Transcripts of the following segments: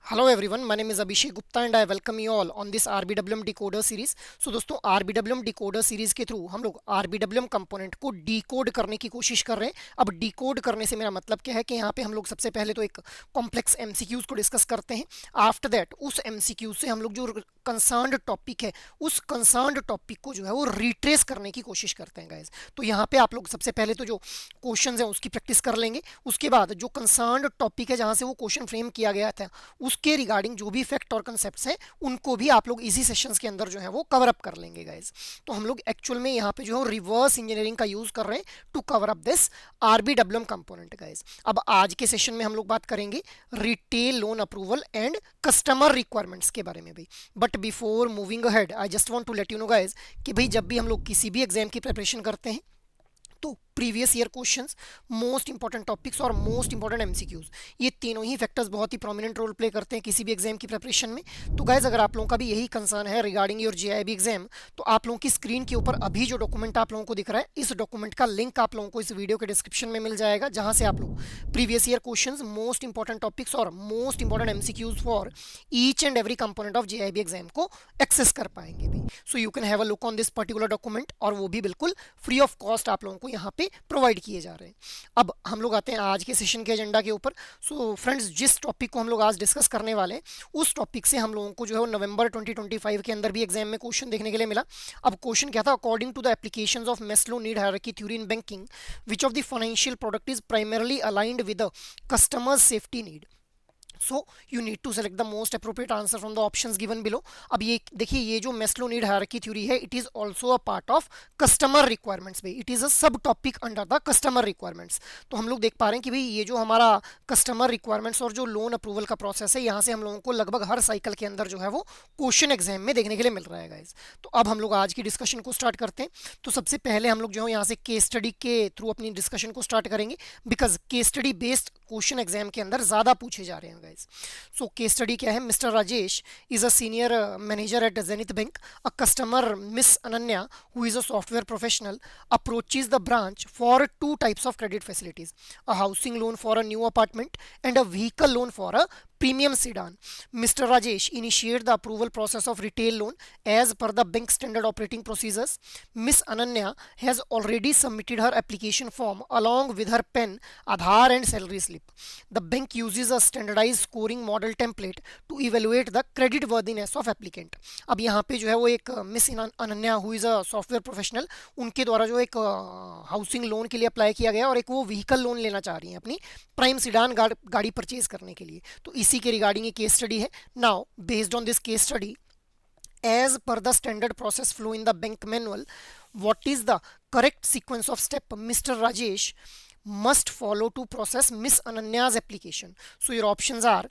Hello everyone, my name is Abhishek Gupta and I welcome you all on this RBWM decoder series. So दोस्तों RBWM decoder series के through हम लोग RBWM component को decode करने की कोशिश कर रहे हैं। अब डिकोड करने से मेरा मतलब क्या है कि यहाँ पे हम लोग सबसे पहले तो एक कॉम्प्लेक्स एमसीक्यूज को डिस्कस करते हैं। आफ्टर दैट उस एमसीक्यूज से हम लोग जो कंसर्न्ड टॉपिक है उस कंसर्न्ड टॉपिक को जो है वो रिट्रेस करने की कोशिश करते हैं गाइज। तो यहाँ पे आप लोग सबसे पहले तो जो क्वेश्चन है उसकी प्रैक्टिस कर लेंगे। उसके बाद जो कंसर्न्ड टॉपिक है जहाँ से वो क्वेश्चन फ्रेम किया गया था उसके रिगार्डिंग जो भी फैक्ट और कंसेप्ट्स हैं उनको भी आप लोग इसी सेशंस के अंदर जो है वो कवर अप कर लेंगे गाइज। तो हम लोग एक्चुअल में यहाँ पे जो है रिवर्स इंजीनियरिंग का यूज कर रहे हैं to cover up this RBWM component guys. अब आज के सेशन में हम लोग बात करेंगे retail loan approval and customer requirements के बारे में भाई। But before moving ahead I just want to let you know guys कि भाई जब भी हम लोग किसी भी एग्जाम की प्रिपरेशन करते हैं तो previous year questions, most important topics और मोस्ट इंपॉर्टेंट एमसीक्यूज, ये तीनों ही फैक्टर्स बहुत ही प्रोमिनेंट रोल प्ले करते हैं किसी भी एग्जाम की प्रिपरेशन में। तो गाइज अगर आप लोगों का भी यही कंसर्न है रिगार्डिंग योर जेआईबी एग्जाम तो आप लोगों की स्क्रीन के ऊपर अभी जो डॉक्यूमेंट आप लोगों को दिख रहा है इस डॉक्यूमेंट का लिंक आप लोगों को इस वीडियो के डिस्क्रिप्शन में मिल जाएगा, जहां से आप लोग previous year questions, most important topics और most important MCQs for each and every component of JAIIB exam को एक्सेस कर पाएंगे भी। So you can have a look on this particular document और वो भी बिल्कुल फ्री ऑफ कॉस्ट आप लोगों को यहाँ पे प्रोवाइड किए जा रहे हैं। अब हम लोग आते हैं आज के सेशन के एजेंडा के ऊपर। सो फ्रेंड्स, जिस टॉपिक को हम लोग आज डिस्कस करने वाले हैं उस टॉपिक से हम लोगों को जो है नवंबर 2025 के अंदर भी एग्जाम में क्वेश्चन देखने के लिए मिला। अब क्वेश्चन क्या था, according to the applications of Maslow need hierarchy theory in banking which of the financial product is primarily aligned with the customer safety need. So you need to select the most appropriate answer from the options given below. अब ये देखिए, ये जो Maslow need hierarchy theory है it is also a part of customer requirements भाई, it is a sub topic under the customer requirements. तो हम लोग देख पा रहे हैं कि भाई ये जो हमारा कस्टमर रिक्वायरमेंट्स और जो लोन अप्रूवल का प्रोसेस है यहाँ से हम लोगों को लगभग हर साइकिल के अंदर जो है वो क्वेश्चन एग्जाम में देखने के लिए मिल रहा है गाइज। तो अब हम लोग आज की डिस्कशन को स्टार्ट करते हैं। तो सबसे पहले हम लोग जो है यहाँ से केस स्टडी के थ्रू अपनी डिस्कशन को स्टार्ट करेंगे, because case study based question exam के अंदर ज्यादा पूछे जा रहे हैं गाइज। सो केस स्टडी क्या है, mister Rajesh is a senior manager eight zenith bank. A customer miss Ananya who is a software professional approaches the branch for two types of credit facilities, a housing loan for a new apartment and a vehicle loan for a premium sedan. Mr. Rajesh initiate the approval process of retail loan as per the bank standard operating procedures. Miss Ananya has already submitted her application form along with her PAN, Aadhaar and salary slip. The bank uses a standardized scoring model template to evaluate the credit worthiness of applicant. अब यहाँ पे जो है वो एक miss Ananya who is a software professional, उनके द्वारा जो एक हाउसिंग लोन के लिए अप्लाई किया गया और एक वो व्हीकल लोन लेना चाह रही हैं अपनी प्राइम सीडान गाड़ी परचेज करने के लिए। तो इसी के रिगार्डिंग ये केस स्टडी है। Now based on this case study, as per the standard process flow in the bank manual, what is the correct sequence of step Mr. Rajesh must follow to process Miss Ananya's application? So your options are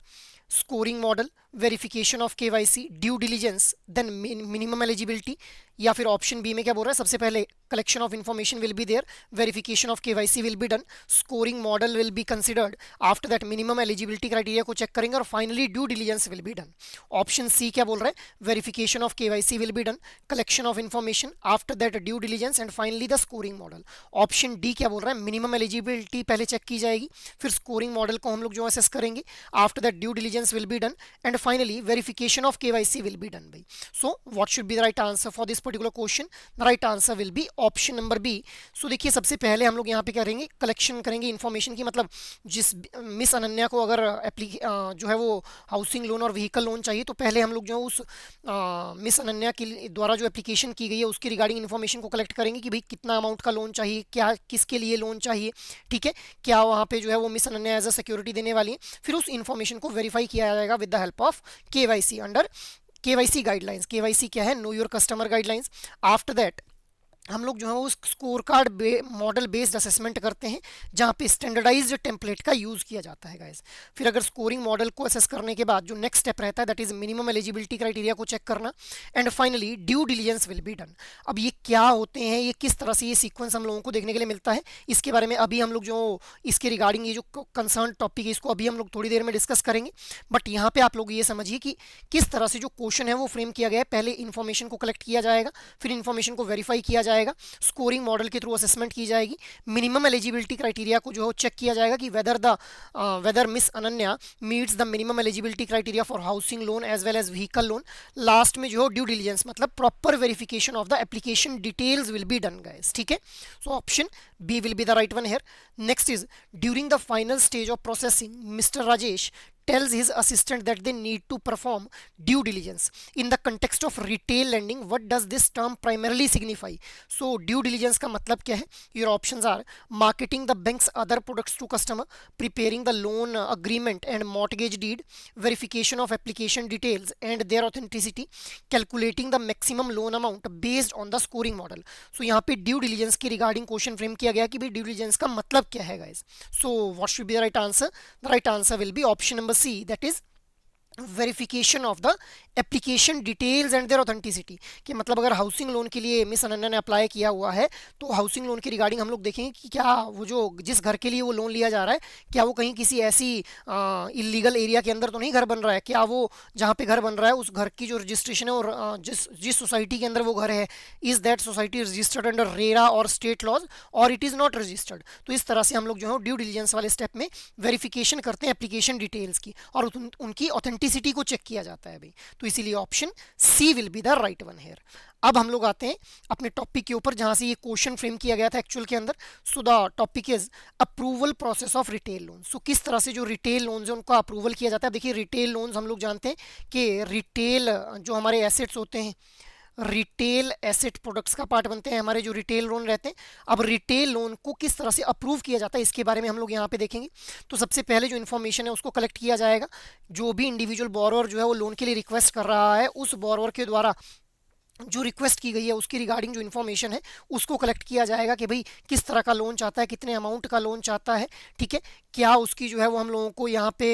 scoring model, verification of KYC, due diligence, then minimum eligibility, या फिर option B में क्या बोल रहा है, सबसे पहले collection of information will be there, verification of KYC will be done, scoring model will be considered, after that minimum eligibility criteria को चेक करेंगे और finally due diligence will be done. Option C क्या बोल रहा है, verification of KYC will be done, collection of information, after that due diligence and finally the scoring model. Option D क्या बोल रहा है, मिनिमम एलिजिबिलिटी पहले चेक की जाएगी, फिर स्कोरिंग मॉडल को हम लोग जो असेस करेंगे, after that due diligence will be done and finally verification of KYC will be done भाई। So what should be the right answer for this particular question? The right answer will be option number B. So देखिए, सबसे पहले हम लोग यहाँ पे करेंगे collection करेंगे इन्फॉर्मेशन की, मतलब जिस मिस अनन्या को अगर जो है वो हाउसिंग लोन और व्हीकल लोन चाहिए तो पहले हम लोग जो है उस मिस अनन्या के द्वारा जो एप्लीकेशन की गई है उसकी रिगार्डिंग इन्फॉर्मेशन को कलेक्ट करेंगे कि भाई कितना अमाउंट का लोन चाहिए, क्या किसके लिए लोन चाहिए, ठीक है, क्या वहाँ पे जो है वो miss Ananya as a security देने वाली है। फिर उस इन्फॉर्मेशन को वेरीफाई किया जाएगा with the help of KYC under KYC guidelines. KYC क्या है, know your customer guidelines. After that हम लोग जो है वो score card model based assessment करते हैं जहाँ पे स्टैंडर्डाइज्ड टेम्पलेट का यूज़ किया जाता है गाइस। फिर अगर स्कोरिंग मॉडल को असेस करने के बाद जो नेक्स्ट स्टेप रहता है that is minimum eligibility criteria को चेक करना and finally due diligence will be done. अब ये क्या होते हैं, ये किस तरह से ये सीक्वेंस हम लोगों को देखने के लिए मिलता है, इसके बारे में अभी हम लोग जो इसके रिगार्डिंग ये जो कंसर्न टॉपिक है इसको अभी हम लोग थोड़ी देर में डिस्कस करेंगे। बट यहाँ पे आप लोग ये समझिए कि किस तरह से जो क्वेश्चन है वो फ्रेम किया गया है। पहले इन्फॉर्मेशन को कलेक्ट किया जाएगा, फिर इन्फॉर्मेशन को वेरीफाई किया जाएगा जाएगा, स्कोरिंग मॉडल के थ्रू असेसमेंट की जाएगी, मिनिमम एलिजिबिलिटी क्राइटेरिया को जो है चेक किया जाएगा कि whether miss Ananya meets the minimum eligibility criteria for housing loan as well as vehicle loan. Last में जो है ड्यू डिलिजेंस मतलब proper verification of the application details will be done guys, ठीक है। So option B will be the right one here. Next is during the final stage of processing mister Rajesh tells his assistant that they need to perform due diligence in the context of retail lending. What does this term primarily signify? So due diligence का मतलब क्या है? Your options are marketing the bank's other products to customer, preparing the loan agreement and mortgage deed, verification of application details and their authenticity, calculating the maximum loan amount based on the scoring model. So यहाँ पे due diligence के regarding question frame किया गया कि भाई due diligence का मतलब क्या है guys? So what should be the right answer? The right answer will be option number C, that is verification of the application details and their authenticity. कि मतलब अगर हाउसिंग लोन के लिए मिस अनन्या ने अप्लाई किया हुआ है तो हाउसिंग लोन के रिगार्डिंग हम लोग देखेंगे कि क्या वो जो जिस घर के लिए वो लोन लिया जा रहा है क्या वो कहीं किसी ऐसी इलीगल एरिया के अंदर तो नहीं घर बन रहा है, क्या वो जहाँ पे घर बन रहा है उस घर की जो रजिस्ट्रेशन है और जिस सोसाइटी के अंदर वो घर है, is that society registered under RERA और स्टेट लॉज और इट इज़ नॉट रजिस्टर्ड। तो इस तरह से हम लोग जो है ड्यू डिलिजेंस वाले स्टेप में वेरिफिकेशन करते हैं एप्लीकेशन डिटेल्स की और उनकी ऑथेंटिसिटी को चेक किया जाता है भाई। तो इसीलिए option C will be the right one here. अब हम लोग आते हैं अपने टॉपिक के ऊपर जहां से ये क्वेश्चन फ्रेम किया गया था एक्चुअल के अंदर। So the topic is approval process of retail loan. So किस तरह से जो रिटेल लोन्स है उनका अप्रूवल किया जाता है। देखिए रिटेल लोन्स हम लोग जानते हैं कि रिटेल जो हमारे एसेट्स होते हैं, रिटेल एसेट प्रोडक्ट्स का पार्ट बनते हैं हमारे जो रिटेल लोन रहते हैं। अब रिटेल लोन को किस तरह से अप्रूव किया जाता है इसके बारे में हम लोग यहाँ पे देखेंगे। तो सबसे पहले जो इन्फॉर्मेशन है उसको कलेक्ट किया जाएगा। जो भी इंडिविजुअल बोरोवर जो है वो लोन के लिए रिक्वेस्ट कर रहा है उस बोरोवर के द्वारा जो रिक्वेस्ट की गई है उसकी रिगार्डिंग जो इन्फॉर्मेशन है उसको कलेक्ट किया जाएगा कि भाई किस तरह का लोन चाहता है, कितने अमाउंट का लोन चाहता है, ठीक है, क्या उसकी जो है वो हम लोगों को यहाँ पे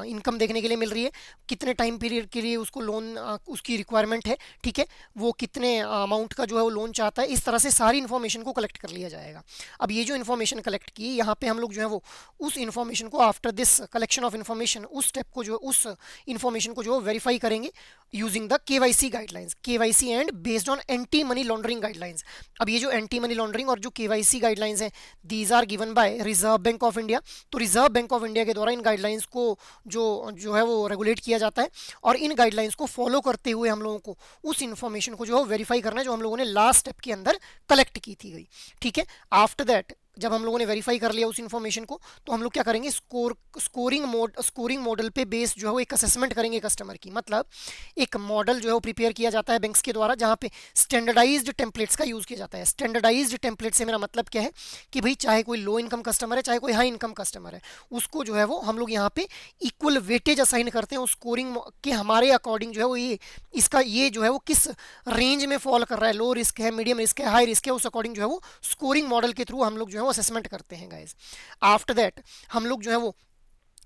इनकम देखने के लिए मिल रही है, कितने टाइम पीरियड के लिए उसको लोन उसकी रिक्वायरमेंट है, ठीक है, वो कितने अमाउंट का जो है वो लोन चाहता है। इस तरह से सारी इन्फॉर्मेशन को कलेक्ट कर लिया जाएगा। अब ये जो इन्फॉर्मेशन कलेक्ट की यहाँ पे हम लोग जो है वो उस इन्फॉर्मेशन को after this collection of information उस स्टेप को जो उस इन्फॉर्मेशन को जो वेरीफाई करेंगे using the KYC guidelines, KYC and based on anti money laundering guidelines. अब ये जो एंटी मनी लॉन्ड्रिंग और जो केवाईसी गाइडलाइंस हैं these are given by Reserve Bank of India. तो रिजर्व बैंक ऑफ इंडिया के द्वारा इन गाइडलाइंस को जो है वो रेगुलेट किया जाता है और इन गाइडलाइंस को फॉलो करते हुए हम लोगों को उस इन्फॉर्मेशन को जो है वेरीफाई करना है जो हम लोगों ने लास्ट स्टेप के अंदर कलेक्ट की थी गई, ठीक है। आफ्टर दैट जब हम लोगों ने वेरीफाई कर लिया उस इन्फॉर्मेशन को तो हम लोग क्या करेंगे स्कोरिंग मॉडल पे बेस्ड जो है वो एक असेसमेंट करेंगे कस्टमर की। मतलब एक मॉडल जो है वो प्रिपेयर किया जाता है बैंक्स के द्वारा जहाँ पे स्टैंडर्डाइज्ड टेम्पलेट्स का यूज़ किया जाता है। स्टैंडर्डाइज्ड टेम्पलेट से मेरा मतलब क्या है कि भाई चाहे कोई लो इनकम कस्टमर है चाहे कोई हाई इनकम कस्टमर है उसको जो है वो हम लोग यहाँ पे इक्वल वेटेज असाइन करते हैं उस स्कोरिंग के हमारे अकॉर्डिंग जो है वो ये जो है वो किस रेंज में फॉल कर रहा है, लो रिस्क है, मीडियम रिस्क है, हाई रिस्क है, उस अकॉर्डिंग जो है वो स्कोरिंग मॉडल के थ्रू हम लोग जो है वो असेसमेंट करते हैं गाइस। आफ्टर दैट हम लोग जो है वो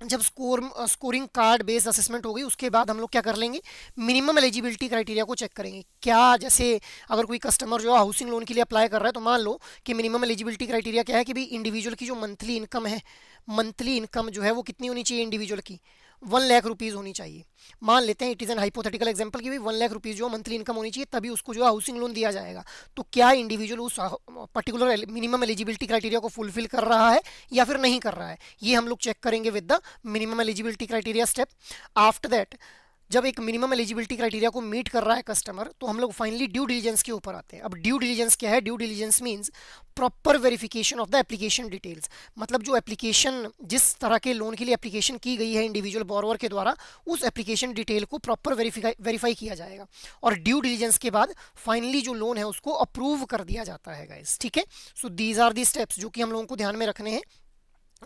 जब स्कोरिंग कार्ड बेस्ड असेसमेंट हो गई उसके बाद हम लोग क्या कर लेंगे मिनिमम एलिजिबिलिटी क्राइटेरिया को चेक करेंगे। क्या जैसे अगर कोई कस्टमर जो है हाउसिंग लोन के लिए अप्लाई कर रहा है तो मान लो कि मिनिमम एलिजिबिलिटी क्राइटेरिया क्या है कि भाई इंडिविजुअल की जो मंथली इनकम है, मंथली इनकम जो है वो कितनी होनी चाहिए इंडिविजुअल की 1 लाख रुपीज़ होनी चाहिए। मान लेते हैं it is an hypothetical example कि भाई 1 लाख रुपीज़ जो मंथली इनकम होनी चाहिए तभी उसको जो है हाउसिंग लोन दिया जाएगा। तो क्या इंडिविजुअल उस पर्टिकुलर मिनिमम एलिजिबिलिटी क्राइटेरिया को फुलफिल कर रहा है या फिर नहीं कर रहा है, ये हम लोग चेक करेंगे with the minimum eligibility criteria step. After that जब एक मिनिमम एलिजिबिलिटी क्राइटेरिया को मीट कर रहा है कस्टमर तो हम लोग फाइनली ड्यू डिलिजेंस के ऊपर आते हैं। अब ड्यू डिलिजेंस क्या है? Due diligence means proper verification of the application details. मतलब जो एप्लीकेशन जिस तरह के लोन के लिए एप्लीकेशन की गई है इंडिविजुअल बोरोवर के द्वारा उस एप्लीकेशन डिटेल को प्रॉपर वेरीफाई किया जाएगा और ड्यू डिलिजेंस के बाद फाइनली जो लोन है उसको अप्रूव कर दिया जाता है गाइस, ठीक है। So these are the steps जो कि हम लोगों को ध्यान में रखने हैं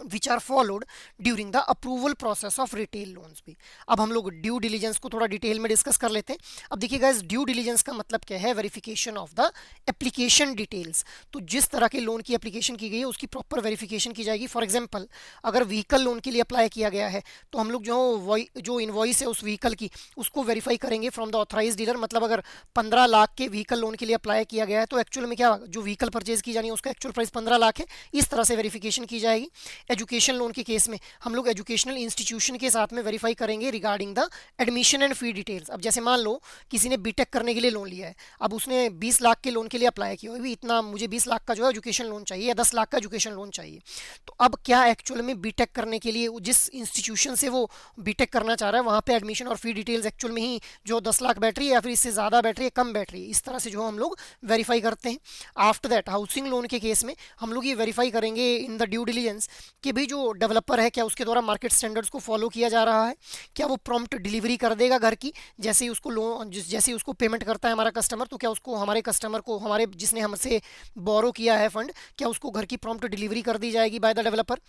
which are followed during the approval process of retail loans भी। अब हम लोग ड्यू डिलीजेंस को थोड़ा डिटेल में डिस्कस कर लेते हैं। अब देखिए गाइस ड्यू डिलीजेंस का मतलब क्या है? Verification of the application details. तो जिस तरह के लोन की एप्लीकेशन की गई है उसकी प्रॉपर वेरिफिकेशन की जाएगी। फॉर एग्जांपल अगर व्हीकल लोन के लिए अप्लाई किया गया है तो हम लोग जो इनवॉइस है उस व्हीकल की उसको वेरीफाई करेंगे फ्रॉम द ऑथराइज डीलर। मतलब अगर 15 लाख के व्हीकल लोन के लिए अप्लाई किया गया है तो एक्चुअल में क्या जो व्हीकल परचेज की जानी है उसका एक्चुअल प्राइस 15 लाख है, इस तरह से वेरिफिकेशन की जाएगी। एजुकेशन लोन के केस में हम लोग एजुकेशनल इंस्टीट्यूशन के साथ में वेरीफाई करेंगे regarding the admission and fee details. अब जैसे मान लो किसी ने बीटेक करने के लिए लोन लिया है, अब उसने 20 लाख के लोन के लिए अप्लाई किया, भी इतना मुझे 20 लाख का जो है एजुकेशन लोन चाहिए या 10 लाख का एजुकेशन लोन चाहिए। तो अब क्या एक्चुअल में बीटेक करने के लिए जिस इंस्टीट्यूशन से वो बीटेक करना चाह रहा है वहाँ पे एडमिशन और फी डिटेल्स एक्चुअल में ही जो 10 लाख बैठ रही है या फिर इससे ज़्यादा बैठ रही है, कम बैठ रही है, इस तरह से जो हम लोग वेरीफाई करते हैं। आफ्टर दैट हाउसिंग लोन के केस में हम लोग ये वेरीफाई करेंगे इन द ड्यू डिलीजेंस कि भाई जो डेवलपर है क्या उसके द्वारा मार्केट स्टैंडर्ड्स को फॉलो किया जा रहा है, क्या वो प्रॉम्प्ट डिलीवरी कर देगा घर की, जैसे ही उसको लोन जैसे ही उसको पेमेंट करता है हमारा कस्टमर, तो क्या उसको हमारे कस्टमर को हमारे जिसने हमसे बोरो किया है फंड, क्या उसको घर की प्रॉम्प्ट डिलीवरी कर दी जाएगी बाय द डेवलपर।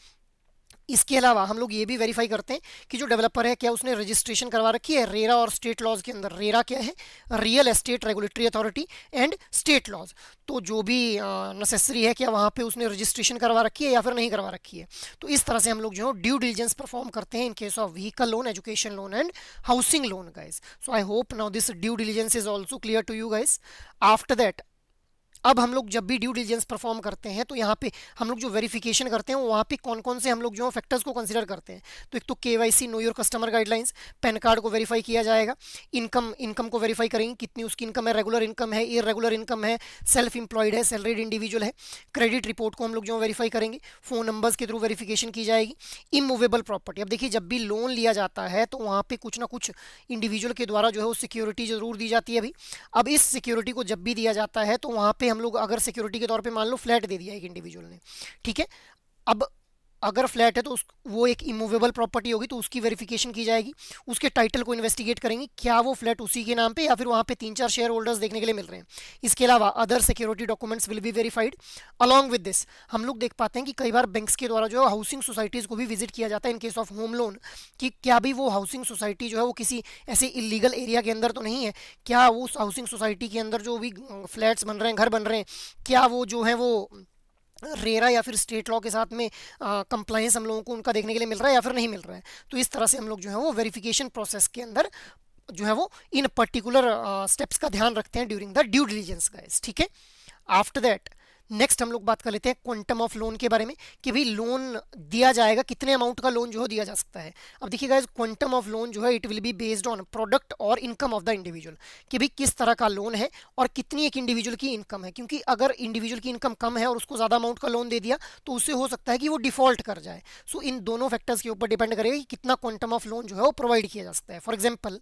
इसके अलावा हम लोग ये भी वेरीफाई करते हैं कि जो डेवलपर है क्या उसने रजिस्ट्रेशन करवा रखी है रेरा और स्टेट लॉज के अंदर। रेरा क्या है, real estate regulatory authority and state laws. तो जो भी नेसेसरी है क्या वहाँ पे उसने रजिस्ट्रेशन करवा रखी है या फिर नहीं करवा रखी है। तो इस तरह से हम लोग जो ड्यू डिलिजेंस परफॉर्म करते हैं in case of vehicle loan, education loan and housing loan guys. So I hope now this due diligence is also clear to you guys. After that अब हम लोग जब भी ड्यू डिलिजेंस परफॉर्म करते हैं तो यहाँ पे हम लोग जो वेरिफिकेशन करते हैं वहाँ पे कौन कौन से हम लोग जो फैक्टर्स को कंसीडर करते हैं। तो एक तो KYC know your customer guidelines, pan card को वेरीफाई किया जाएगा, इनकम को वेरीफाई करेंगे कितनी उसकी इनकम है, रेगुलर इनकम है, इरेगुलर इनकम है, सेल्फ एम्प्लॉयड है, सैलरीड इंडिविजुअल है। क्रेडिट रिपोर्ट को हम लोग जो वेरीफाई करेंगे, फ़ोन नंबर्स के थ्रू वेरिफिकेशन की जाएगी। इमूवेबल प्रॉपर्टी, अब देखिए जब भी लोन लिया जाता है तो वहाँ पे कुछ ना कुछ इंडिविजुअल के द्वारा जो है वो सिक्योरिटी जरूर दी जाती है। अभी अब इस सिक्योरिटी को जब भी दिया जाता है तो वहाँ पे हम लोग अगर सिक्योरिटी के तौर पे मान लो फ्लैट दे दिया एक इंडिविजुअल ने, ठीक है। अब अगर फ्लैट है तो वो एक इमूवेबल प्रॉपर्टी होगी तो उसकी वेरिफिकेशन की जाएगी। उसके टाइटल को इन्वेस्टिगेट करेंगे क्या वो फ्लैट उसी के नाम पे या फिर वहाँ पे 3-4 शेयर होल्डर्स देखने के लिए मिल रहे हैं। इसके अलावा other security documents will be verified. Along with this हम लोग देख पाते हैं कि कई बार बैंक्स के द्वारा जो है हाउसिंग सोसाइटीज़ को भी विजिट किया जाता है इन केस ऑफ होम लोन, कि क्या भी वो हाउसिंग सोसाइटी जो है वो किसी ऐसे इलीगल एरिया के अंदर तो नहीं है, क्या वो हाउसिंग सोसाइटी के अंदर जो भी फ्लैट्स बन रहे हैं, घर बन रहे हैं, क्या वो जो है वो रेरा या फिर स्टेट लॉ के साथ में कंप्लायंस हम लोगों को उनका देखने के लिए मिल रहा है या फिर नहीं मिल रहा है। तो इस तरह से हम लोग जो है वो वेरिफिकेशन प्रोसेस के अंदर जो है वो इन पर्टिकुलर स्टेप्स का ध्यान रखते हैं during the due diligence guys, ठीक है। आफ्टर दैट नेक्स्ट हम लोग बात कर लेते हैं क्वांटम ऑफ लोन के बारे में कि भाई लोन दिया जाएगा, कितने अमाउंट का लोन जो है दिया जा सकता है। अब देखिए गाइस क्वांटम ऑफ लोन जो है it will be based on product और इनकम ऑफ द इंडिविजुअल, कि भाई किस तरह का लोन है और कितनी एक इंडिविजुअल की इनकम है। क्योंकि अगर इंडिविजुअल की इनकम कम है और उसको ज़्यादा अमाउंट का लोन दे दिया तो उससे हो सकता है कि वो डिफॉल्ट कर जाए। सो इन दोनों फैक्टर्स के ऊपर डिपेंड करेगा कि कितना क्वांटम ऑफ लोन जो है वो प्रोवाइड किया जा सकता है। फॉर एग्जाम्पल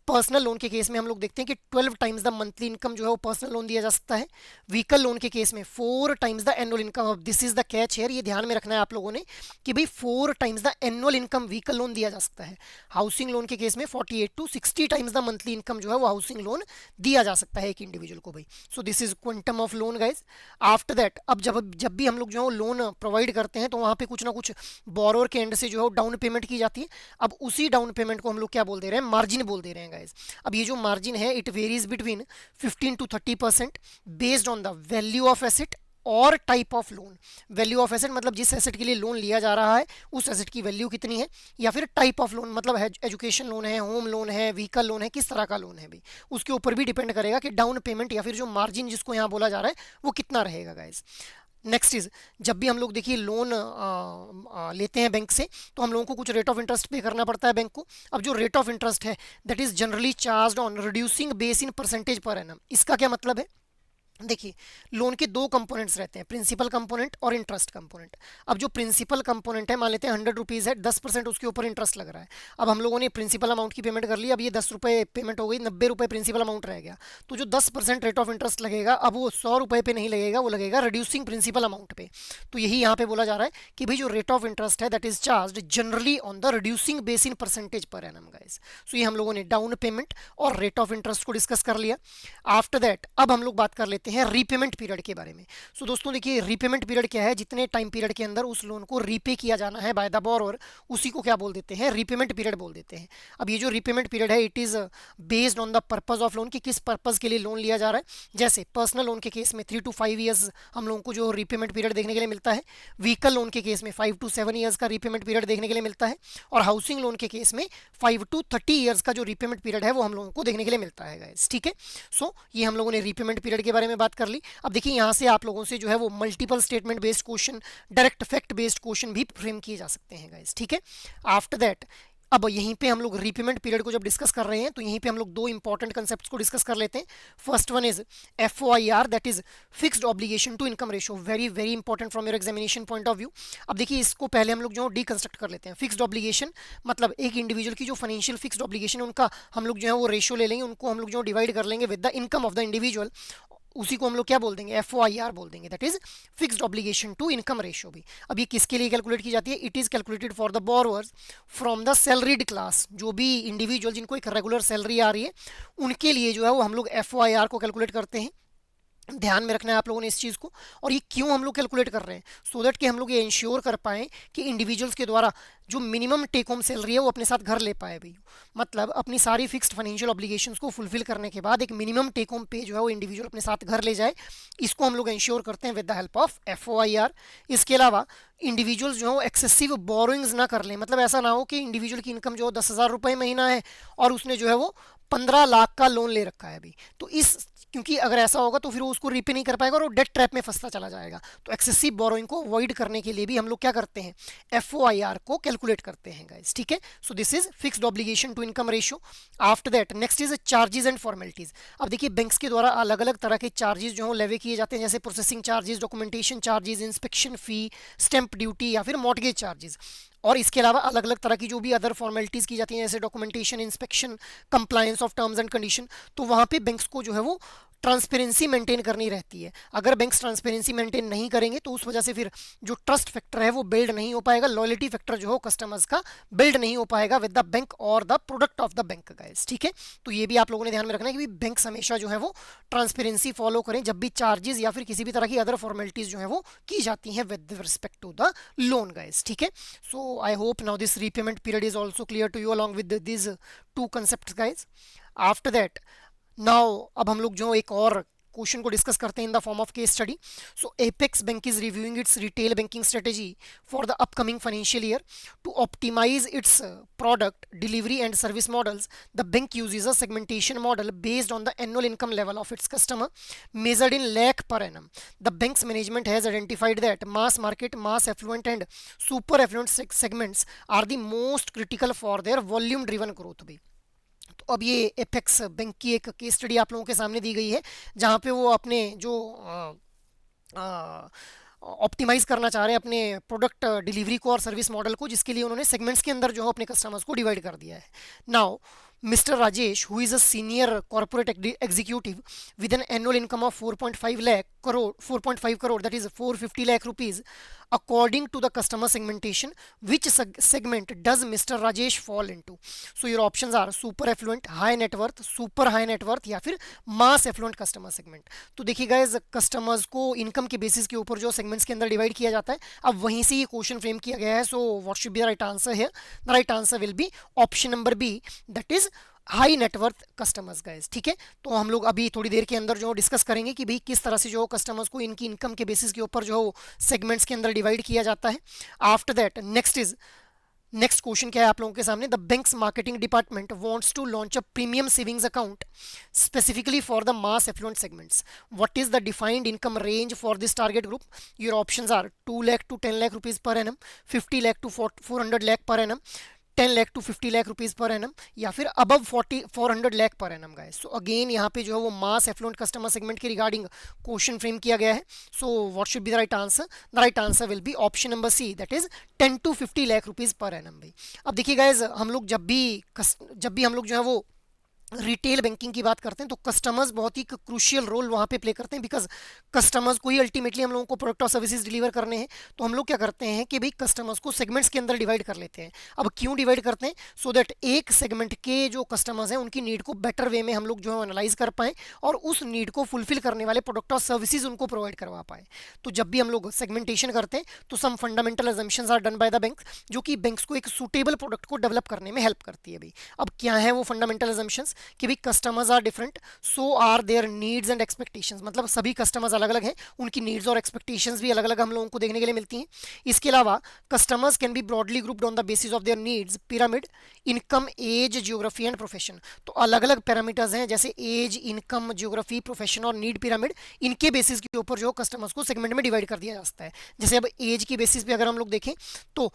पर्सनल लोन के केस में हम लोग देखते हैं कि 12 टाइम्स द मंथली इनकम जो है वो पर्सनल लोन दिया जा सकता है। व्हीकल लोन के केस में 4 टाइम्स द एनुअल इनकम। अब this is the catch here, ये ध्यान में रखना है आप लोगों ने कि भाई 4 times the annual income vehicle loan दिया जा सकता है। हाउसिंग लोन के केस में 48 to 60 times the monthly income जो है वो हाउसिंग लोन दिया जा सकता है एक इंडिविजुअल को भाई। सो this is quantum of loan guys. After that अब जब भी हम लोग जो है वो लोन प्रोवाइड करते हैं तो वहाँ पे कुछ ना कुछ बोरोवर के एंड से जो है वो डाउन पेमेंट की जाती है। अब उसी डाउन पेमेंट को हम लोग क्या बोल दे रहे हैं, मार्जिन बोल दे रहे हैं गाइज। अब ये जो मार्जिन है it varies between 15 to 30% based on the value of asset और type of loan. Value of asset मतलब जिस एसेट के लिए लोन लिया जा रहा है उस एसेट की वैल्यू कितनी है, या फिर टाइप ऑफ लोन मतलब एजुकेशन लोन है, होम लोन है, व्हीकल लोन है, किस तरह का लोन है भाई, उसके ऊपर भी डिपेंड करेगा कि डाउन पेमेंट या फिर जो मार्जिन जिसको यहाँ बोला जा रहा है वो कितना रहेगा गाइज। नेक्स्ट इज जब भी हम लोग देखिए लोन लेते हैं बैंक से तो हम लोगों को कुछ रेट ऑफ इंटरेस्ट पे करना पड़ता है बैंक को। अब जो रेट ऑफ इंटरेस्ट है that is generally charged on reducing base in percentage per annum. इसका क्या मतलब है, देखिए लोन के दो कंपोनेंट्स रहते हैं, प्रिंसिपल कंपोनेंट और इंटरेस्ट कंपोनेंट। अब जो प्रिंसिपल कंपोनेंट है मान लेते हैं 100 रुपीज़ है, 10% उसके ऊपर इंटरेस्ट लग रहा है। अब हम लोगों ने प्रिंसिपल अमाउंट की पेमेंट कर ली, अब ये 10 रुपये पेमेंट हो गई, 90 रुपये प्रिंसिपल अमाउंट रह गया। तो जो 10% रेट ऑफ इंटरेस्ट लगेगा अब वो 100 रुपये पे नहीं लगेगा, वो लगेगा रिड्यूसिंग प्रिंसिपल अमाउंट पे। तो यही यहाँ पे बोला जा रहा है कि भाई जो रेट ऑफ इंटरेस्ट है that is charge generally on the reducing base in percentage per annum guys. So ये हम लोगों ने डाउन पेमेंट और रेट ऑफ इंटरेस्ट को डिस्कस कर लिया। आफ्टर दैट अब हम लोग बात कर लेते हैं रीपेमेंट पीरियड के बारे में। सो दोस्तों देखिए रीपेमेंट पीरियड क्या है, जितने टाइम पीरियड के अंदर उस लोन को रीपे किया जाना है बाय द बोरोवर उसी को क्या बोल देते हैं, रीपेमेंट पीरियड बोल देते हैं। अब ये जो रीपेमेंट पीरियड है it is based on the purpose of loan, कि किस पर्पस के लिए लोन लिया जा रहा है। जैसे पर्सनल लोन के केस में 3 to 5 ईयर्स हम लोगों को जो रीपेमेंट पीरियड देखने के लिए मिलता है, व्हीकल लोन के केस में 5 to 7 ईयर्स का रीपेमेंट पीरियड देखने के लिए मिलता है, और हाउसिंग लोन के केस में 5 to 30 ईयर्स का जो रीपेमेंट पीरियड है वो हम लोगों को देखने के लिए मिलता है गाइस, ठीक है। सो ये हम लोगों ने रीपेमेंट पीरियड के बारे में में बात कर ली। अब देखिए यहाँ से आप लोगों से जो है वो multiple statement based question, direct fact based question भी फ्रेम किए जा सकते हैं गाइस, ठीक है। आफ्टर दैट अब यहीं पे हम लोग रीपेमेंट पीरियड को जब डिस्कस कर रहे हैं तो यहीं पे हम लोग दो इंपॉर्टेंट कंसेप्ट्स को डिस्कस कर लेते हैं। First one is FOIR, that is fixed obligation to income ratio, very very important from your examination point of view. अब देखिए इसको पहले हम लोग जो डीकंस्ट्रक्ट कर लेते हैं। फिक्स्ड ऑब्लिगेशन मतलब एक इंडिविजुअल की जो फाइनेंशियल फिक्स्ड ऑब्लिगेशन है उनका हम लोग जो है वो रेशियो ले लेंगे, उनको हम लोग जो डिवाइड कर लेंगे with the income of the individual, उसी को हम लोग क्या बोल देंगे, FOIR बोल देंगे, that is fixed obligation to income ratio भी। अब ये किसके लिए कैलकुलेट की जाती है, it is calculated for the borrowers from the salaried class, जो भी इंडिविजुअल जिनको एक रेगुलर सैलरी आ रही है उनके लिए जो है वो हम लोग FOIR को कैलकुलेट करते हैं। ध्यान में रखना है आप लोगों ने इस चीज़ को। और ये क्यों हम लोग कैलकुलेट कर रहे हैं, सो दैट कि हम लोग ये इंश्योर कर पाएँ कि इंडिविजुअल्स के द्वारा जो मिनिमम टेक होम सैलरी है वो अपने साथ घर ले पाए भाई। मतलब अपनी सारी फिक्स्ड फाइनेंशियल ऑब्लिगेशंस को फुलफिल करने के बाद एक मिनिमम टेक होम पे जो है वो इंडिविजुअल अपने साथ घर ले जाए, इसको हम लोग इंश्योर करते हैं with the help of FOIR। इसके अलावा इंडिविजुअल्स जो है वो एक्सेसिव बोरोइंग्स ना कर लें, मतलब ऐसा ना हो कि इंडिविजुअल की इनकम जो 10,000 रुपये महीना है और उसने जो है वो 15 लाख का लोन ले रखा है अभी, तो इस क्योंकि अगर ऐसा होगा तो फिर वो उसको रीपे नहीं कर पाएगा और वो डेट ट्रैप में फंसता चला जाएगा। तो एक्सेसिव बोरोइंग को अवॉइड करने के लिए भी हम लोग क्या करते हैं, FOIR को कैलकुलेट करते हैं गाइस, ठीक है। So this is fixed obligation to income ratio. After that next is charges and formalities. अब देखिए बैंक्स के द्वारा अलग अलग तरह के चार्जेस जो है लेवे किए जाते हैं, जैसे processing charges, documentation charges, inspection fee, stamp duty या फिर मॉर्गेज चार्जेस। और इसके अलावा अलग अलग तरह की जो भी अदर फॉर्मेलिटीज़ की जाती हैं जैसे documentation, inspection, compliance of terms and condition, तो वहाँ पे बैंक्स को जो है वो ट्रांसपेरेंसी मेंटेन करनी रहती है। अगर बैंक्स ट्रांसपेरेंसी मेंटेन नहीं करेंगे तो उस वजह से फिर जो ट्रस्ट फैक्टर है वो बिल्ड नहीं हो पाएगा, लॉयल्टी फैक्टर जो हो कस्टमर्स का बिल्ड नहीं हो पाएगा विद द बैंक और the product of the bank guys, ठीक है। तो ये भी आप लोगों ने ध्यान में रखना है कि बैंक्स हमेशा जो है वो ट्रांसपेरेंसी फॉलो करें जब भी चार्जेस या फिर किसी भी तरह की अदर फॉर्मेलिटीज जो है वो की जाती हैं with respect to the loan guys, ठीक है। So I hope now this repayment period is also clear to you along with this two concept guys. After that now अब हम लोग जो एक और क्वेश्चन को डिस्कस करते हैं in the form of case study. So Apex Bank is reviewing its retail banking strategy for the upcoming financial year to optimise its product delivery and service models. The bank uses a segmentation model based on the annual income level of its customer measured in lakh per annum. The bank's management has identified that mass market, mass affluent and super affluent segments are the most critical for their volume driven growth भी। तो अब ये apex bank की एक case study आप लोगों के सामने दी गई है जहाँ पे वो अपने जो ऑप्टिमाइज करना चाह रहे हैं अपने प्रोडक्ट डिलीवरी को और सर्विस मॉडल को, जिसके लिए उन्होंने सेगमेंट्स के अंदर जो है अपने कस्टमर्स को डिवाइड कर दिया है। Now Mr. Rajesh, who is a senior corporate executive with an annual income of 4.5 crore, that is 450 lakh rupees, according to the customer segmentation, which segment does Mr. Rajesh fall into? So your options are super affluent, high net worth, super high net worth या फिर mass affluent customer segment। तो देखिए guys, customers को income के basis के ऊपर जो segments के अंदर डिवाइड किया जाता है, अब वहीं से ये क्वेश्चन फ्रेम किया गया है। So what should be the right answer here? The right answer will be option number B, that is high net worth customers guys, ठीक है। तो हम लोग अभी थोड़ी देर के अंदर जो डिस्कस करेंगे कि भाई किस तरह से जो कस्टमर्स को इनकी इनकम के बेसिस के ऊपर जो सेगमेंट्स के अंदर डिवाइड किया जाता है। आफ्टर दैट नेक्स्ट क्वेश्चन क्या है आप लोगों के सामने, the bank's marketing department wants to launch a premium savings account specifically for the mass affluent segments. What is the defined income range for this target group? Your options are 2 lakh to 10 lakh rupees per annum, 50 lakh to 400 lakh per annum, 10 lakh to 50 lakh rupees per annum या फिर above 400 lakh per annum guys. So again यहाँ पे जो है वो mass affluent customer segment के regarding question frame किया गया है। So what should be the right answer? The right answer will be option number C, that is 10 to 50 lakh rupees per annum भाई। अब देखिए गाइस, हम लोग जब भी हम लोग जो है वो रिटेल बैंकिंग की बात करते हैं तो कस्टमर्स बहुत ही क्रूशियल रोल वहाँ पे प्ले करते हैं, बिकॉज कस्टमर्स को ही अल्टीमेटली हम लोगों को प्रोडक्ट और सर्विसेज डिलीवर करने हैं। तो हम लोग क्या करते हैं कि भाई कस्टमर्स को सेगमेंट्स के अंदर डिवाइड कर लेते हैं। अब क्यों डिवाइड करते हैं? सो दैट एक सेगमेंट के जो कस्टमर्स हैं उनकी नीड को बेटर वे में हम लोग जो है एनालाइज कर पाएँ और उस नीड को फुलफिल करने वाले प्रोडक्ट और सर्विसेज उनको प्रोवाइड करवा पाए। तो जब भी हम लोग सेगमेंटेशन करते हैं तो some fundamental assumptions are done by the banks, जो कि बैंक्स को एक सूटेबल प्रोडक्ट को डेवलप करने में हेल्प करती है भाई। अब क्या है वो फंडामेंटल अजम्पशंस? कि भाई customers are different, so are their needs and expectations, मतलब सभी कस्टमर्स अलग अलग हैं, उनकी नीड्स और एक्सपेक्टेशंस भी अलग अलग हम लोगों को देखने के लिए मिलती हैं। इसके अलावा customers can be broadly grouped on the basis of their needs pyramid, income, age, geography and profession. तो अलग अलग पैरामीटर्स हैं जैसे एज, इनकम, जियोग्राफी, प्रोफेशन और नीड पिरामिड, इनके बेसिस के ऊपर जो कस्टमर्स को सेगमेंट में डिवाइड कर दिया जा सकता है। जैसे अब एज की बेसिस पे अगर हम लोग देखें तो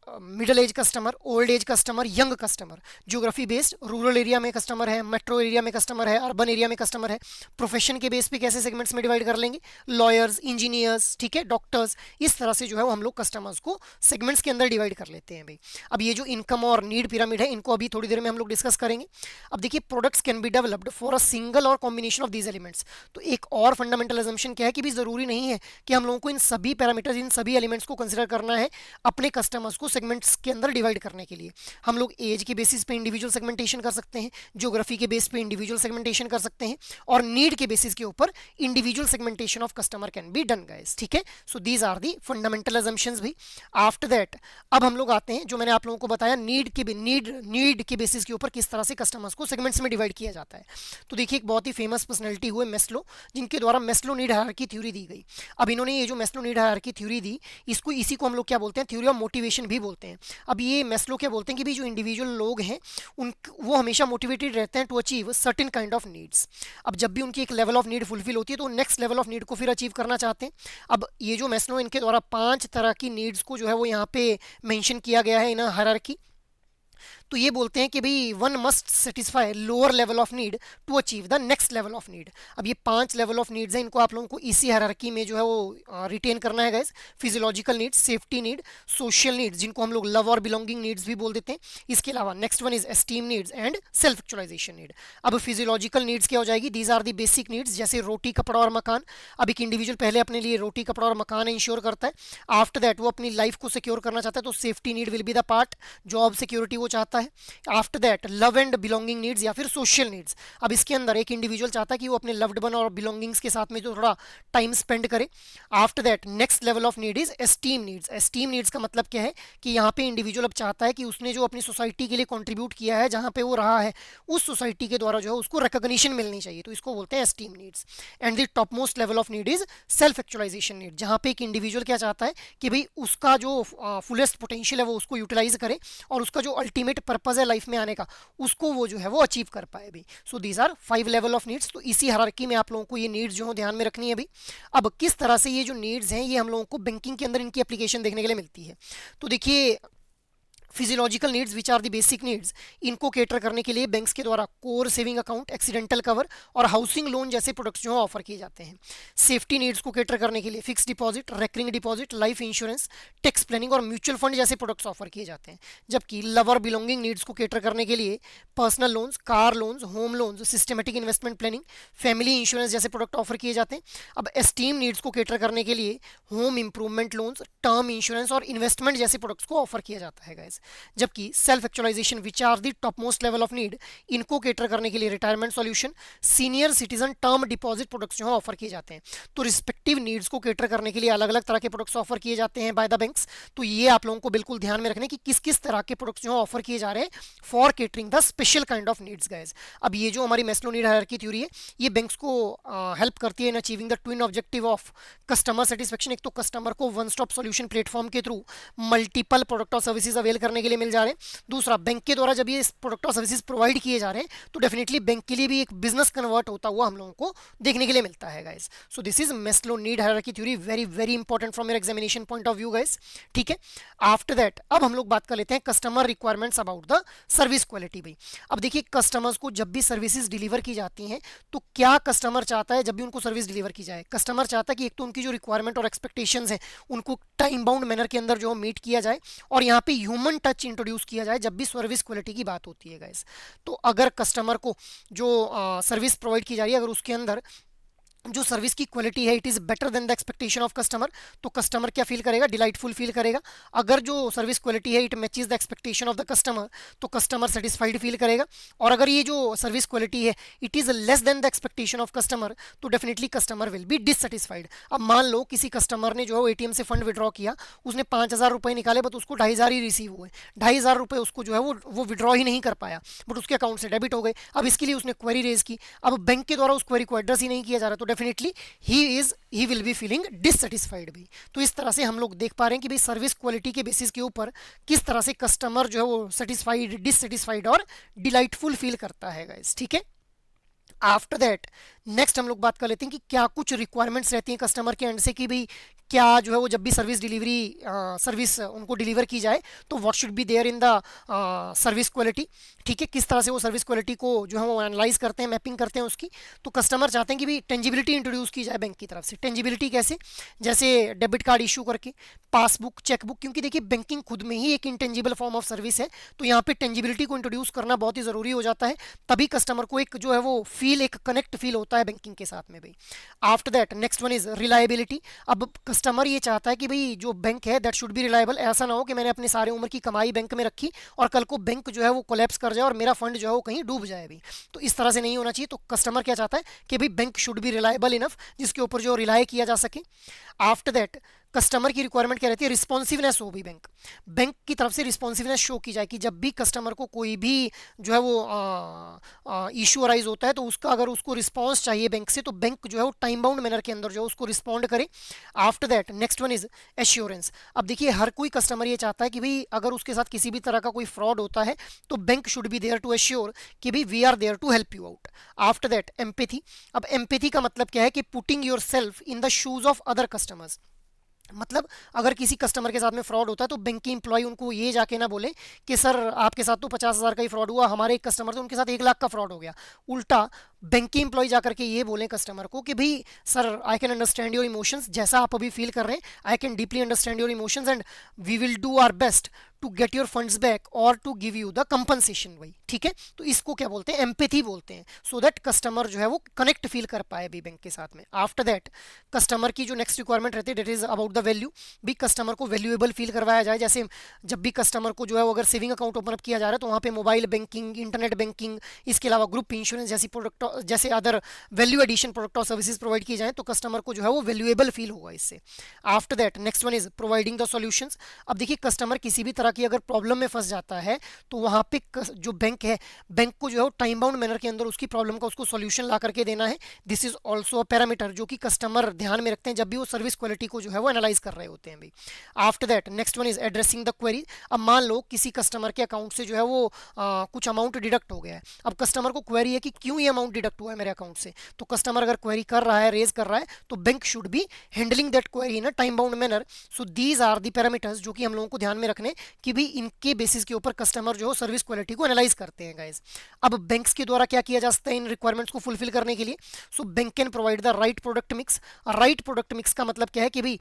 middle age customer, old age customer, young customer, geography based rural area में कस्टमर है, मेट्रो एरिया में कस्टमर है, अर्बन एरिया में कस्टमर है। प्रोफेशन के बेस पे कैसे सेगमेंट्स में डिवाइड कर लेंगे, लॉयर्स, इंजीनियर्स, ठीक है, डॉक्टर्स, इस तरह से जो है वो हम लोग कस्टमर्स को सेगमेंट्स के अंदर डिवाइड कर लेते हैं भाई। अब ये जो इनकम और नीड पिरामिड है इनको अभी थोड़ी देर में हम लोग डिस्कस करेंगे। अब देखिए products can be developed for a single और कॉम्बिनेशन ऑफ दीज एलिमेंट्स। तो एक और फंडामेंटल अजम्पशन क्या है कि भी जरूरी नहीं है कि हम लोगों को इन सभी पैरामीटर्स, इन सभी एलिमेंट्स को कंसिडर करना है अपने कस्टमर्स को सेगमेंट्स के अंदर डिवाइड करने के लिए। हम लोग एज के बेसिस पे इंडिविजुअल सेगमेंटेशन कर सकते हैं, ज्योग्राफी के बेस पे इंडिविजुअल सेगमेंटेशन कर सकते हैं, और नीड के बेसिस के ऊपर individual segmentation of customer can be done guys, ठीक है। So these are the fundamental assumptions भी। आफ्टर दैट अब हम लोग आते हैं जो मैंने आप लोगों को बताया नीड के बेसिस के ऊपर किस तरह से कस्टमर्स को सेगमेंट्स में डिवाइड किया जाता है। तो देखिए एक बहुत ही फेमस पर्सनैलिटी हुए मेस्लो, जिनके द्वारा मेस्लो नीड हायरार्की थ्योरी दी गई। अब इन्होंने ये जो मेस्लो नीड हायरार्की थ्योरी दी, इसी को हम लोग क्या बोलते हैं, थ्योरी ऑफ मोटिवेशन भी बोलते हैं। अब ये मेस्लो क्या बोलते हैं कि भी जो इंडिविजुअल लोग हैं उन वो हमेशा मोटिवेटेड रहते हैं to achieve certain kind of needs. अब जब भी उनकी एक लेवल ऑफ नीड फुलफिल होती है तो नेक्स्ट लेवल ऑफ नीड को फिर अचीव करना चाहते हैं। अब ये जो मेस्लो इनके द्वारा 5 तरह की नीड्स को जो है वो यहाँ पे मेंशन किया गया है इन हायरार्की। तो ये बोलते हैं कि भाई one must satisfy lower level of need to achieve the next level of need. अब ये 5 लेवल ऑफ नीड्स हैं, इनको आप लोगों को इसी हायरार्की में जो है वो रिटेन करना है guys. Physiological needs, safety need, social needs जिनको हम लोग लव और बिलोंगिंग नीड्स भी बोल देते हैं। इसके अलावा next one is esteem needs and self actualisation need. अब फिजियोलॉजिकल नीड्स क्या हो जाएगी, these are the basic needs जैसे रोटी, कपड़ा और मकान। अब एक इंडिविजुअल पहले अपने लिए रोटी, कपड़ा और मकान इंश्योर करता है, आफ्टर दैट वो अपनी लाइफ को सिक्योर करना चाहता है तो safety need will be the part, job security वो चाहता है। After that love and belonging needs या फिर सोशल नीड्स। अब इसके अंदर एक इंडिविजुअल चाहता है कि वो अपने लव्ड वन और बिलोंगिंग्स के साथ में जो थोड़ा टाइम स्पेंड करे। After that next level of need is esteem needs. Esteem needs का मतलब क्या है कि यहाँ पे इंडिविजुअल अब चाहता है कि उसने जो अपनी सोसाइटी के लिए कंट्रीब्यूट किया है, जहाँ पे वो रहा है, उस सोसाइटी के द्वारा जो है उसको रिकॉग्निशन मिलनी चाहिए, तो इसको बोलते हैं esteem needs. And the top most level of need is self actualisation need, जहाँ पे एक इंडिविजुअल क्या चाहता है कि भाई उसका जो फुलेस्ट पोटेंशियल है वो उसको यूटिलाइज करे और उसका जो अल्टीमेट पर्पज है लाइफ में आने का उसको वो जो है वो अचीव कर पाए भी। So these are 5 level of needs. तो इसी हायरार्की में आप लोगों को ये नीड्स जो है ध्यान में रखनी है भी। अब किस तरह से ये जो नीड्स हैं ये हम लोगों को बैंकिंग के अंदर इनकी एप्लीकेशन देखने के लिए मिलती है। तो देखिए physiological needs which are the basic needs, इनको केटर करने के लिए बैंक्स के द्वारा core saving account, accidental cover और हाउसिंग लोन जैसे प्रोडक्ट्स जो है ऑफर किए जाते हैं। सेफ्टी नीड्स को केटर करने के लिए fix deposit, recurring deposit, life insurance, tax planning और म्यूचुअल फंड जैसे प्रोडक्ट्स ऑफर किए जाते हैं। जबकि लव और बिलोंगिंग नीड्स को केटर करने के लिए personal loans, car loans, home loans, systematic investment planning, family insurance जैसे प्रोडक्ट ऑफर किए जाते हैं। अब एस्टीम नीड्स को केटर करने के लिए home improvement loans, term insurance और इन्वेस्टमेंट जैसे प्रोडक्ट्स को ऑफर किया जाता है गाइस। जबकि self actualisation which are the top most level of need, इनको केटर करने के लिए retirement solution, senior citizen term deposit products जो है ऑफर किए जाते हैं। तो रिस्पेक्टिव नीड्स को केटर करने के लिए अलग अलग तरह के प्रोडक्ट्स ऑफर किए जाते हैं बाय द बैंक्स। तो ये आप लोगों को बिल्कुल ध्यान में रखना कि किस किस तरह के प्रोडक्ट्स जो है ऑफर किए जा रहे हैं for catering the special kind of needs guys. अब ये जो हमारी मेस्लो नीड हायरार्की थ्योरी है ये बैंक्स को हेल्प करती है in achieving the twin objective of customer satisfaction. एक तो कस्टमर को वन स्टॉप सॉल्यूशन प्लेटफॉर्म के थ्रू मल्टीपल प्रोडक्ट और सर्विसेज अवेल करने के लिए मिल जा रहे हैं। दूसरा, बैंक के द्वारा जब ये प्रोडक्ट और सर्विसेज प्रोवाइड किए जा रहे हैं तो डेफिनेटली बैंक के लिए भी एक बिजनेस कन्वर्ट होता हुआ हम लोगों को देखने के लिए मिलता है guys. So this is Maslow need hierarchy theory, very very important from your examination point of view guys, ठीक है। आफ्टर दैट अब हम लोग बात कर लेते हैं customer requirements about the service quality भाई। अब देखिए कस्टमर्स को जब भी सर्विसेज डिलीवर की जाती हैं तो क्या कस्टमर चाहता है जब भी उनको सर्विस डिलीवर की जाए, कस्टमर चाहता है कि एक तो उनकी जो रिक्वायरमेंट और एक्सपेक्टेशंस हैं उनको टाइम बाउंड मैनर के अंदर जो मीट किया जाए और यहाँ पे ह्यूमन टच इंट्रोड्यूस किया जाए जब भी सर्विस क्वालिटी की बात होती है गाइस। तो अगर कस्टमर को जो सर्विस प्रोवाइड की जा रही है अगर उसके अंदर जो सर्विस की क्वालिटी है it is better than the expectation of customer, तो कस्टमर क्या फील करेगा, डिलाइटफुल फील करेगा। अगर जो सर्विस क्वालिटी है it matches the expectation of the customer, तो कस्टमर सेटिस्फाइड फील करेगा। और अगर ये जो सर्विस क्वालिटी है it is less than the expectation of customer, तो definitely customer will be dissatisfied. अब मान लो किसी कस्टमर ने जो है एटीएम से फंड विड्रॉ किया, उसने 5,000 रुपये निकाले बट उसको 2,500 ही रिसीव हुए, 2,500 रुपये उसको जो है वो विड्रॉ ही नहीं कर पाया, बट उसके अकाउंट से डेबिट हो गए। अब इसके लिए उसने क्वेरी रेज की, अब बैंक के द्वारा उस क्वेरी को एड्रेस ही नहीं किया जा रहा, तो definitely he will be feeling dissatisfied भी। तो इस तरह से हम लोग देख पा रहे हैं कि भाई सर्विस क्वालिटी के बेसिस के ऊपर किस तरह से कस्टमर जो है वो सेटिस्फाइड, डिससेटिस्फाइड और डिलाइटफुल फील करता है गाइस, ठीक है। आफ्टर दैट नेक्स्ट हम लोग बात कर लेते हैं कि क्या कुछ रिक्वायरमेंट्स रहती हैं कस्टमर के एंड से कि भाई क्या जो है वो जब भी सर्विस उनको डिलीवर की जाए तो what should be there in the service quality, ठीक है। किस तरह से वो सर्विस क्वालिटी को जो है वो एनालाइज करते हैं, मैपिंग करते हैं उसकी। तो कस्टमर चाहते हैं कि भाई टेंजिबिलिटी इंट्रोड्यूस की जाए बैंक की तरफ से। टेंजिबिलिटी कैसे, जैसे डेबिट कार्ड इशू करके, पासबुक, चेकबुक, क्योंकि देखिए बैंकिंग खुद में ही एक इंटेंजिबल फॉर्म ऑफ सर्विस है, तो यहाँ पे टेंजिबिलिटी को इंट्रोड्यूस करना बहुत ही ज़रूरी हो जाता है, तभी कस्टमर को एक जो है वो एक कनेक्ट फील होता है बैंकिंग के साथ में भाई। After that next one is reliability. अब कस्टमर ये चाहता है कि भाई जो बैंक है दैट शुड बी रिलायबल, ऐसा ना हो कि मैंने अपनी सारी उम्र की कमाई बैंक में रखी और कल को बैंक जो है वो कोलैप्स कर जाए और मेरा फंड जो है वो कहीं डूब जाए भी, तो इस तरह से नहीं होना चाहिए। तो कस्टमर क्या चाहता है कि भाई bank should B reliable enough, जिसके ऊपर जो रिलाय किया जा सके। आफ्टर दैट कस्टमर की रिक्वायरमेंट क्या रहती है, रिस्पॉन्सिवनेस हो भी, बैंक की तरफ से रिस्पॉन्सिवनेस शो की जाए कि जब भी कस्टमर को कोई भी जो है वो इशू अराइज होता है तो उसका अगर उसको रिस्पॉन्स चाहिए बैंक से, तो बैंक जो है वो टाइम बाउंड मैनर के अंदर जो है उसको रिस्पॉन्ड करे। After that next one is assurance. अब देखिए हर कोई कस्टमर ये चाहता है कि भाई अगर उसके साथ किसी भी तरह का कोई फ्रॉड होता है तो bank should be there to assure कि भाई we are there to help you out. After that empathy. अब एम्पैथी का मतलब क्या है कि putting yourself in the shoes of other customers. मतलब अगर किसी कस्टमर के साथ में फ्रॉड होता है तो बैंक की इंप्लॉय उनको ये जाके ना बोले कि सर आपके साथ तो 50,000 का ही फ्रॉड हुआ, हमारे एक कस्टमर थे उनके साथ 1 लाख का फ्रॉड हो गया। उल्टा बैंक की इंप्लॉय जाकर के ये बोलें कस्टमर को कि भाई sir I can understand your emotions, जैसा आप अभी फील कर रहे हैं I can deeply understand your emotions and we will do our best to get your funds back और to give you the compensation भाई, ठीक है। तो इसको क्या बोलते हैं, एम्पैथी बोलते हैं, सो दैट कस्टमर जो है वो कनेक्ट फील कर पाए भी बैंक के साथ में। आफ्टर दैट कस्टमर की जो नेक्स्ट रिक्वायरमेंट रहती है that is about the value, भी कस्टमर को वैल्यूएबल फील करवाया जाए। जैसे जब भी कस्टमर को जो है अगर सेविंग अकाउंट ओपन अप किया जा रहा है तो वहाँ पे मोबाइल बैंकिंग, इंटरनेट बैंकिंग, इसके अलावा ग्रुप इंश्योरेंस जैसी प्रोडक्ट, जैसे अदर वैल्यू एडिशन प्रोडक्ट और सर्विसेज प्रोवाइड की जाए तो कस्टमर को जो है वो वैल्यूएबल फील होगा इससे। After that next one is providing the solutions. अब देखिए कस्टमर किसी भी तरह की अगर प्रॉब्लम में फंस जाता है तो वहाँ पे जो बैंक है, बैंक को जो है टाइम बाउंड मैनर के अंदर उसकी प्रॉब्लम का उसको सॉल्यूशन ला करके देना है। This is also a parameter जो कि कस्टमर ध्यान में रखते हैं जब भी वो सर्विस क्वालिटी को जो है वो एनालाइज कर रहे होते हैं भाई। After that next one is addressing the query. अब मान लो किसी कस्टमर के अकाउंट से जो है वो कुछ अमाउंट डिडक्ट हो गया है, अब कस्टमर को क्वेरी है कि क्यों ये अमाउंट डिडक्ट हुआ है मेरे अकाउंट से, तो कस्टमर अगर क्वेरी कर रहा है, रेज कर रहा है, तो bank should be handling that query in a time bound manner. So these are the parameters जो कि हम लोगों को ध्यान में रखने कि भी इनके बेसिस के ऊपर कस्टमर जो सर्विस क्वालिटी को एनालाइज करते हैं गाइस। अब बैंक्स के द्वारा क्या किया जा सकता है इन रिक्वायरमेंट्स को फुलफिल करने के लिए, so bank can provide the right product mix. Right product mix का मतलब क्या है कि भाई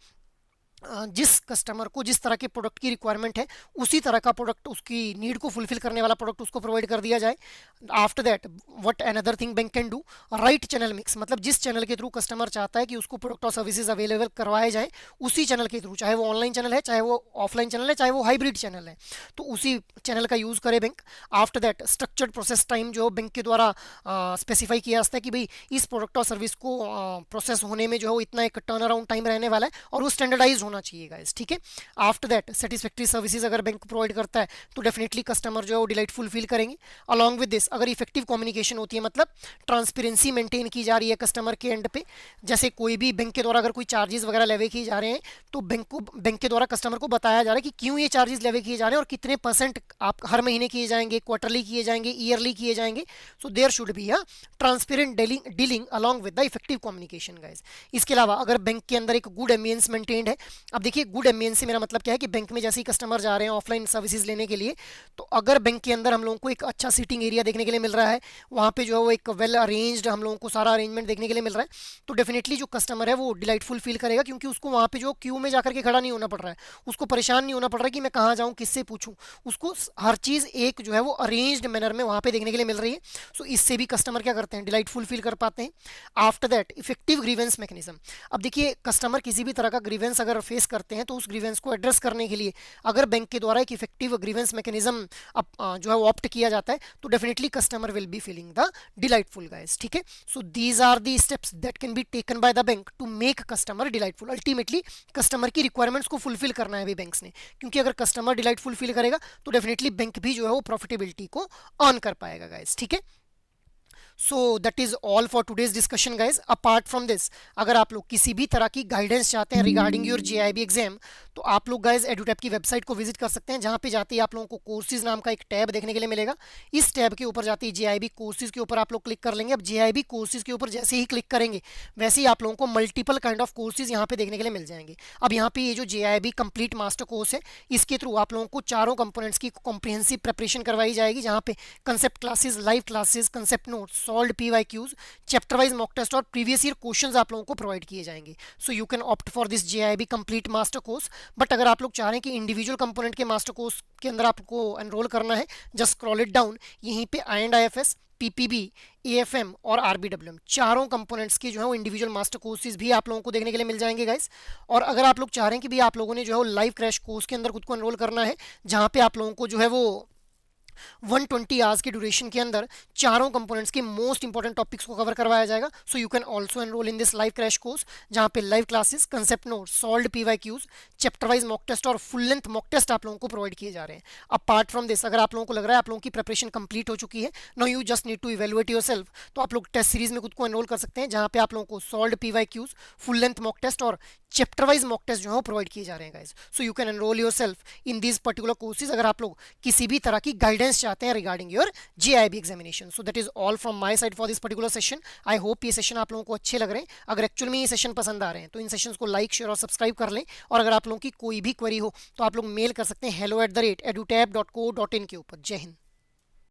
जिस कस्टमर को जिस तरह के प्रोडक्ट की रिक्वायरमेंट है उसी तरह का प्रोडक्ट, उसकी नीड को फुलफिल करने वाला प्रोडक्ट उसको प्रोवाइड कर दिया जाए। After that what another thing bank can do, right channel mix. मतलब जिस चैनल के थ्रू कस्टमर चाहता है कि उसको प्रोडक्ट और सर्विसेज अवेलेबल करवाए जाए उसी चैनल के थ्रू, चाहे वो ऑनलाइन चैनल है, चाहे वो ऑफलाइन चैनल है, चाहे वो हाइब्रिड चैनल है, तो उसी चैनल का यूज़ करे bank. After that structured process time जो बैंक के द्वारा स्पेसिफाई किया जाता है कि भाई इस प्रोडक्ट और सर्विस को प्रोसेस होने में जो है वो इतना एक टर्न अराउंड टाइम रहने वाला है और वो स्टैंडर्डाइज होना चाहिए गाइस, ठीक है। आफ्टर दैट सेटिस्फैक्टरी सर्विसेज अगर बैंक प्रोवाइड करता है तो डेफिनेटली कस्टमर जो है वो डिलाइटफुल फील करेंगे। अलॉन्ग विद दिस अगर इफेक्टिव कम्युनिकेशन होती है, मतलब ट्रांसपेरेंसी मेंटेन की जा रही है कस्टमर के एंड पे, जैसे कोई भी बैंक के द्वारा अगर कोई चार्जेस वगैरह लेवे किए जा रहे हैं तो बैंक के द्वारा कस्टमर को बताया जा रहा है कि क्यों ये चार्जेस लेवे किए जा रहे हैं और कितने परसेंट आप हर महीने किए जाएंगे, क्वार्टरली किए जाएंगे, ईयरली किए जाएंगे। So there should be a transparent dealing along with the effective communication guys. इसके अलावा अगर बैंक के अंदर एक गुड एम्बियंस मेंटेन्ड है, अब देखिए गुड एम्बियंस से मेरा मतलब क्या है कि बैंक में जैसे ही कस्टमर जा रहे हैं ऑफलाइन सर्विसेज लेने के लिए, तो अगर बैंक के अंदर हम लोगों को एक अच्छा सीटिंग एरिया देखने के लिए मिल रहा है, वहाँ पे जो है वो एक वेल अरेंज्ड हम लोगों को सारा अरेंजमेंट देखने के लिए मिल रहा है, तो डेफिनेटली जो कस्टमर है वो डिलाइटफुल फील करेगा, क्योंकि उसको वहाँ पे जो क्यू में जाकर के खड़ा नहीं होना पड़ रहा है, उसको परेशान नहीं होना पड़ रहा है कि मैं कहाँ जाऊँ, किससे पूछूँ, उसको हर चीज़ एक जो है वो अरेंज्ड मैनर में वहाँ पे देखने के लिए मिल रही है। सो इससे भी कस्टमर क्या करते हैं, डिलाइटफुल फील कर पाते हैं। After that effective grievance mechanism. अब देखिए कस्टमर किसी भी तरह का ग्रीवेंस अगर फेस करते हैं तो उस ग्रीवेंस को एड्रेस करने के लिए अगर बैंक के द्वारा एक इफेक्टिव ग्रीवेंस मैकेनिज्म जो है वो ऑप्ट किया जाता है तो definitely customer will be feeling the delightful guys, ठीक है। So these are the steps that can be taken by the bank to make customer delightful. Ultimately customer की रिक्वायरमेंट्स को फुलफिल करना है अभी बैंक्स ने, क्योंकि अगर कस्टमर डिलाइटफुल फील करेगा तो डेफिनेटली बैंक भी जो है वो प्रॉफिटेबिलिटी को अर्न कर पाएगा गाइस, ठीक है। So that is all for today's discussion guys. Apart from this अगर आप लोग किसी भी तरह की गाइडेंस चाहते हैं रिगार्डिंग योर जेआईबी एग्जाम तो आप लोग गाइज एडुटैप की वेबसाइट को विजिट कर सकते हैं, जहां पे जाते ही आप लोगों को कोर्सेज नाम का एक टैब देखने के लिए मिलेगा। इस टैब के ऊपर जाते ही जेआईबी कोर्सेज के ऊपर आप लोग क्लिक कर लेंगे। अब जेआईबी कोर्सेज के ऊपर जैसे ही क्लिक करेंगे वैसे ही आप लोगों को मल्टीपल काइंड ऑफ कोर्सेज यहाँ पे देखने के लिए मिल जाएंगे। अब यहाँ पे ये जो जेआईबी कंप्लीट मास्टर कोर्स है इसके थ्रू आप लोगों को चारों कंपोनेंट्स की कॉम्प्रिहेंसिव प्रिपरेशन करवाई जाएगी, जहाँ पे concept classes, live classes, concept notes, solved PYQs, chapter wise mock test और प्रीवियस ईयर क्वेश्चंस आप लोगों को प्रोवाइड किए जाएंगे। So you can opt for this JAIIB complete master course. But अगर आप लोग चाह रहे हैं कि इंडिविजुअल कंपोनेंट के मास्टर कोर्स के अंदर आपको एनरोल करना है, जस्ट स्क्रॉल इट डाउन, यहीं पे IND-IFS, पीपीबी, एएफएम और आरबीडब्ल्यूएम चारों कंपोनेंट्स के जो है वो इंडिविजुअल मास्टर कोर्सेज भी आप लोगों को देखने के लिए मिल जाएंगे गाइस। और अगर आप लोग चाह रहे हैं कि भी आप लोगों ने जो है लाइव क्रैश कोर्स के अंदर खुद को एनरोल करना है, जहां पे आप लोगों को जो है वो 120 आवर्स की ड्यूरेशन के अंदर चारों कंपोनेंट्स के मोस्ट इंपॉर्टेंट टॉपिक्स को कवर करवाया जाएगा, so you can also enroll in this live crash course, जहां पे live classes, concept note, solved PYQs, chapter wise mock test और फुल लेंथ मॉक टेस्ट आप लोगों को प्रोवाइड किए जा रहे हैं। अपार्ट फ्रॉम दिस अगर आप लोगों को लग रहा है आप लोगों की प्रिपरेशन कंप्लीट हो चुकी है, no you just need to evaluate yourself, तो आप लोग टेस्ट सीरीज में खुद को एनरोल कर सकते हैं, जहां पे आप लोगों को solved PYQs, full length mock test और चैप्टर वाइज मॉक टेस्ट जो है प्रोवाइड किए जा रहे हैं guys. So you can enroll yourself in these particular courses अगर आप लोग किसी भी तरह की गाइडेंस चाहते हैं regarding your JIB examination. So that is all from my side for this particular session. I hope ये सेशन आप लोगों को अच्छे लग रहे हैं। अगर एक्चुअल में ये सेशन पसंद आ रहे हैं तो इन सेशंस को लाइक, शेयर और सब्सक्राइब कर लें। और अगर आप लोगों की कोई भी क्वेरी हो तो आप लोग मेल कर सकते हैं hello@edutap.co.in के ऊपर। जय हिंद।